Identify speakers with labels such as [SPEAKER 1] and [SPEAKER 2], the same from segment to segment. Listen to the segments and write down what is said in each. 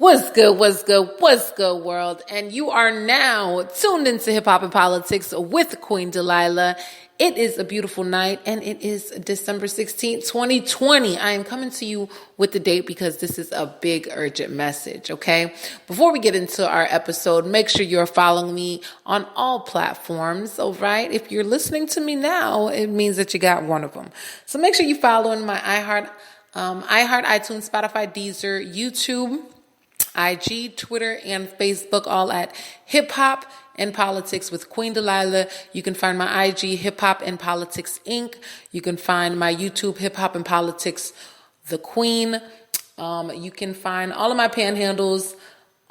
[SPEAKER 1] What's good, what's good, what's good, world? And you are now tuned into Hip Hop and Politics with Queen Delilah. It is a beautiful night, and it is December 16th, 2020. I am coming to you with the date because this is a big, urgent message, okay? Before we get into our episode, make sure you're following me on all platforms, all right? If you're listening to me now, it means that you got one of them. So make sure you're following my iHeart, iTunes, Spotify, Deezer, YouTube, IG, Twitter, and Facebook, all at Hip Hop and Politics with Queen Delilah. You can find my IG, Hip Hop and Politics Inc. You can find my YouTube, Hip Hop and Politics The Queen. You can find all of my panhandles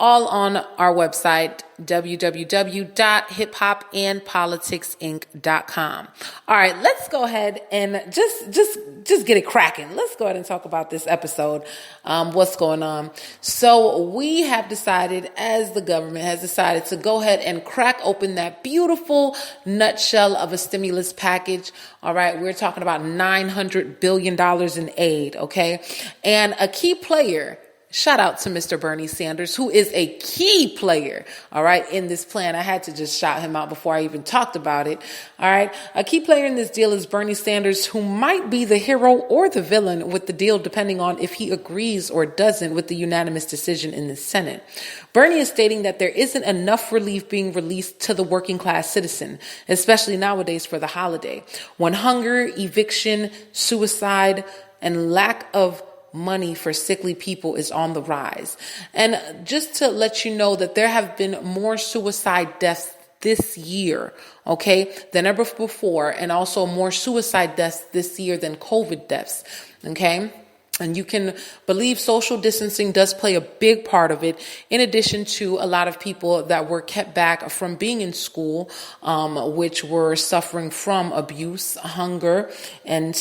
[SPEAKER 1] all on our website, www.hiphopandpoliticsinc.com. All right, let's go ahead and just get it cracking. Let's go ahead and talk about this episode, what's going on. So we have decided, as the government has decided, to go ahead and crack open that beautiful nutshell of a stimulus package. All right, we're talking about $900 billion in aid, okay? And a key player, shout out to Mr. Bernie Sanders, who is a key player, all right, in this plan. I had to just shout him out before I even talked about it, all right? A key player in this deal is Bernie Sanders, who might be the hero or the villain with the deal, depending on if he agrees or doesn't with the unanimous decision in the Senate. Bernie is stating that there isn't enough relief being released to the working class citizen, especially nowadays for the holiday, when hunger, eviction, suicide, and lack of money for sickly people is on the rise. And just to let you know that there have been more suicide deaths this year, okay, than ever before, and also more suicide deaths this year than COVID deaths, okay? And you can believe social distancing does play a big part of it, in addition to a lot of people that were kept back from being in school, which were suffering from abuse, hunger, and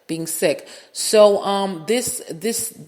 [SPEAKER 1] being sick. So this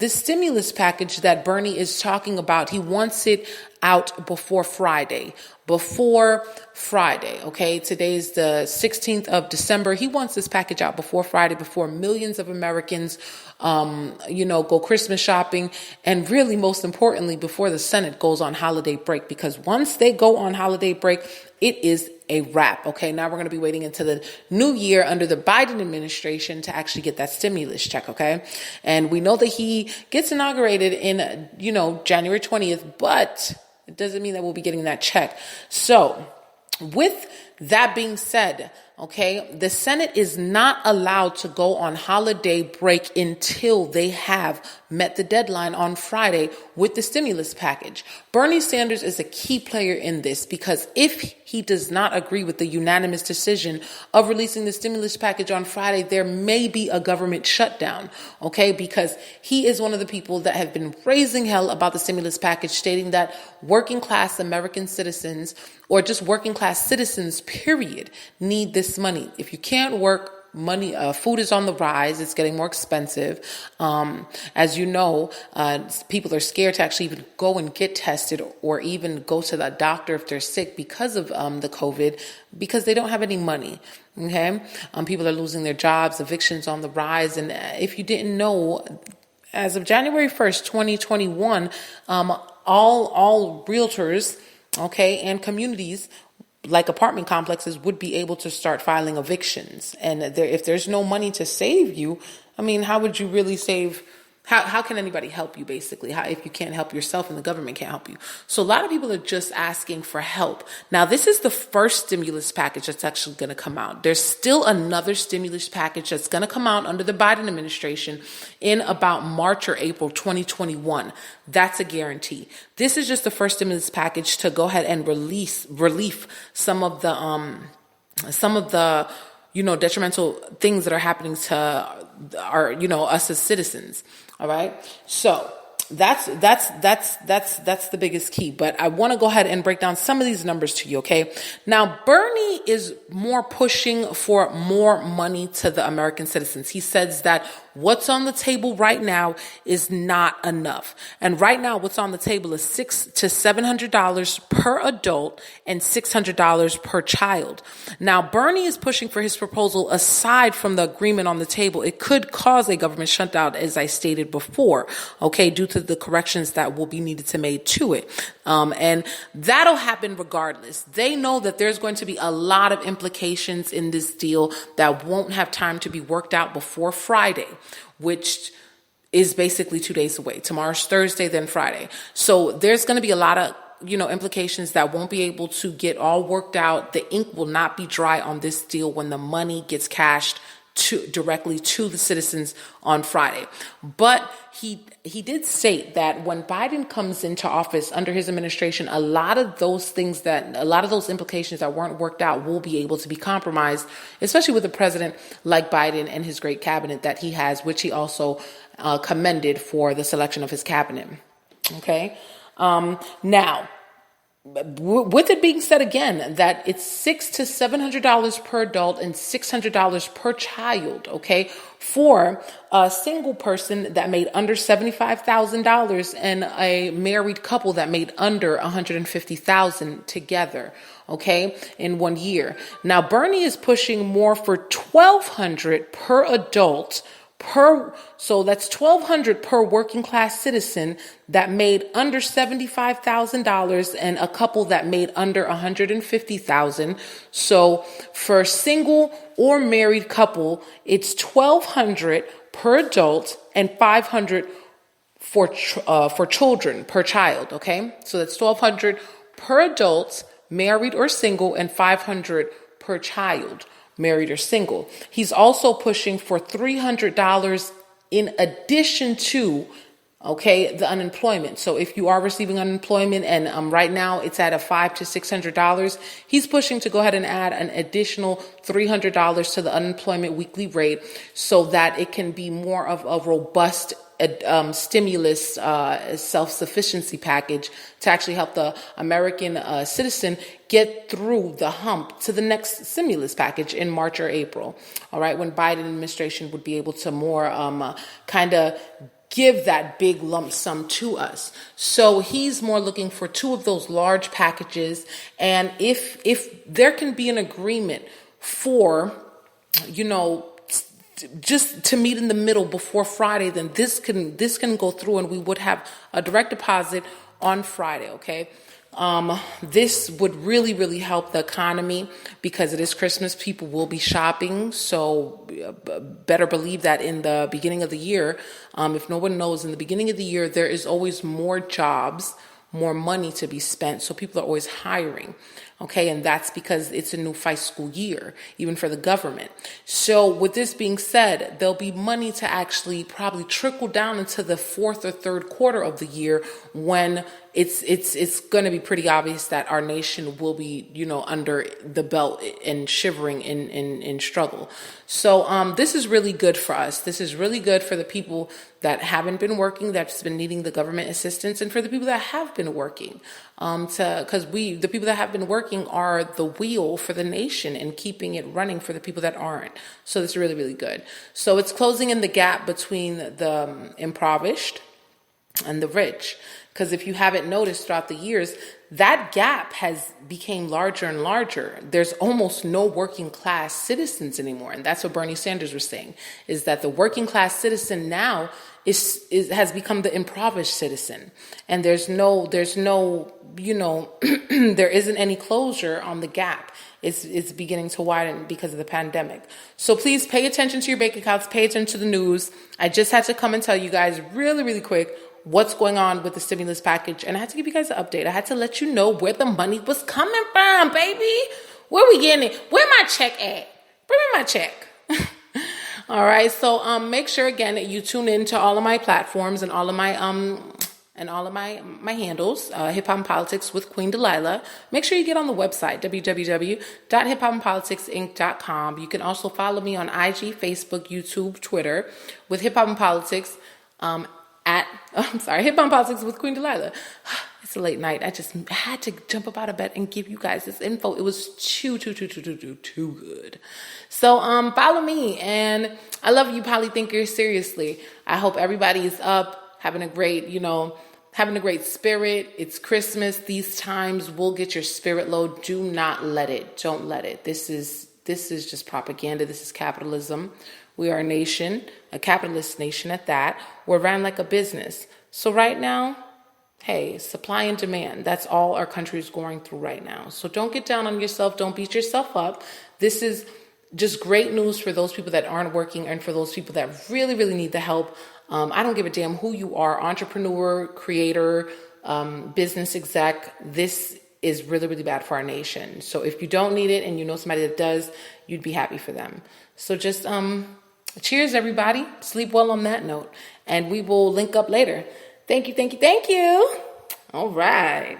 [SPEAKER 1] stimulus package that Bernie is talking about, he wants it out before Friday. Okay, today's the 16th of December. He wants this package out before Friday, before millions of Americans go Christmas shopping, and really, most importantly, before the Senate goes on holiday break, because once they go on holiday break, it is a wrap. Okay, now we're going to be waiting until the new year under the Biden administration to actually get that stimulus check. Okay, and we know that he gets inaugurated in January 20th, but it doesn't mean that we'll be getting that check. So with that being said, okay, the Senate is not allowed to go on holiday break until they have met the deadline on Friday with the stimulus package. Bernie Sanders is a key player in this, because if he does not agree with the unanimous decision of releasing the stimulus package on Friday, there may be a government shutdown, okay, because he is one of the people that have been raising hell about the stimulus package, stating that working class American citizens, or just working class citizens, period, need this money. If you can't work, food is on the rise. It's getting more expensive. As you know, people are scared to actually even go and get tested, or even go to the doctor if they're sick because of the COVID, because they don't have any money. Okay, people are losing their jobs. Evictions on the rise. And if you didn't know, as of January 1st, 2021, all realtors, okay, and communities like apartment complexes would be able to start filing evictions. And if there's no money to save you, I mean, how would you really save? How can anybody help you, basically? If you can't help yourself and the government can't help you? So a lot of people are just asking for help. Now, this is the first stimulus package that's actually going to come out. There's still another stimulus package that's going to come out under the Biden administration in about March or April 2021. That's a guarantee. This is just the first stimulus package to go ahead and relief some of the detrimental things that are happening to our, us as citizens. All right. So that's the biggest key. But I want to go ahead and break down some of these numbers to you. Okay. Now, Bernie is more pushing for more money to the American citizens. He says that what's on the table right now is not enough. And right now, what's on the table is $600 to $700 per adult and $600 per child. Now, Bernie is pushing for his proposal aside from the agreement on the table. It could cause a government shutdown, as I stated before, okay, due to the corrections that will be needed to made to it. And that'll happen regardless. They know that there's going to be a lot of implications in this deal that won't have time to be worked out before Friday, which is basically 2 days away. Tomorrow's Thursday, then Friday. So there's going to be a lot of implications that won't be able to get all worked out. The ink will not be dry on this deal when the money gets cashed directly to the citizens on Friday. But he did state that when Biden comes into office under his administration, a lot of those implications that weren't worked out will be able to be compromised, especially with a president like Biden and his great cabinet that he has, which he also commended for the selection of his cabinet. Okay. Now, with it being said again that it's $600 to $700 per adult and $600 per child, okay, for a single person that made under $75,000 and a married couple that made under $150,000 together, okay, in 1 year. Now, Bernie is pushing more for $1,200 per adult. So that's $1,200 per working class citizen that made under $75,000 and a couple that made under $150,000. So for single or married couple, it's $1,200 per adult and $500 for children per child. Okay, so that's $1,200 per adult, married or single, and $500 per child, married or single. He's also pushing for $300 in addition to, the unemployment. So if you are receiving unemployment and right now it's at a $500 to $600, he's pushing to go ahead and add an additional $300 to the unemployment weekly rate so that it can be more of a robust stimulus self-sufficiency package to actually help the American citizen get through the hump to the next stimulus package in March or April. All right, when Biden administration would be able to more kind of give that big lump sum to us. So he's more looking for two of those large packages. And if there can be an agreement for, just to meet in the middle before Friday, then this can go through and we would have a direct deposit on Friday. Okay. This would really, really help the economy because it is Christmas. People will be shopping. So better believe that in the beginning of the year, if no one knows, in the beginning of the year, there is always more jobs, more money to be spent. So people are always hiring. Okay, and that's because it's a new fiscal year, even for the government. So with this being said, there'll be money to actually probably trickle down into the fourth or third quarter of the year when it's going to be pretty obvious that our nation will be, under the belt and shivering in struggle. So this is really good for us. This is really good for the people that haven't been working, that's been needing the government assistance, and for the people that have been working. Because the people that have been working are the wheel for the nation and keeping it running for the people that aren't. So it's really, really good. So it's closing in the gap between the impoverished and the rich. Because if you haven't noticed throughout the years, that gap has become larger and larger. There's almost no working class citizens anymore. And that's what Bernie Sanders was saying, is that the working class citizen now has become the impoverished citizen. And there's no, there isn't any closure on the gap. It's beginning to widen because of the pandemic. So please pay attention to your bank accounts, pay attention to the news. I just had to come and tell you guys really, really quick what's going on with the stimulus package. And I had to give you guys an update. I had to let you know where the money was coming from, baby. Where we getting it? Where my check at? Bring me my check. All right. So make sure again that you tune in to all of my platforms and all of my my handles, Hip Hop and Politics with Queen Delilah. Make sure you get on the website, www.hiphopandpoliticsinc.com. You can also follow me on IG, Facebook, YouTube, Twitter with Hip Hop and Politics Hip Hop and Politics with Queen Delilah. It's a late night. I just had to jump up out of bed and give you guys this info. It was too good. So follow me, and I love you, Polythinkers. Seriously, I hope everybody is up, having a great spirit. It's Christmas. These times will get your spirit low. Do not let it. Don't let it. This is just propaganda. This is capitalism. We are a nation, a capitalist nation at that. We're ran like a business. So right now, hey, supply and demand. That's all our country is going through right now. So don't get down on yourself. Don't beat yourself up. This is just great news for those people that aren't working and for those people that really, really need the help. I don't give a damn who you are, entrepreneur, creator, business exec. This is really, really bad for our nation. So if you don't need it and you know somebody that does, you'd be happy for them. So just cheers, everybody. Sleep well on that note. And we will link up later. Thank you. All right.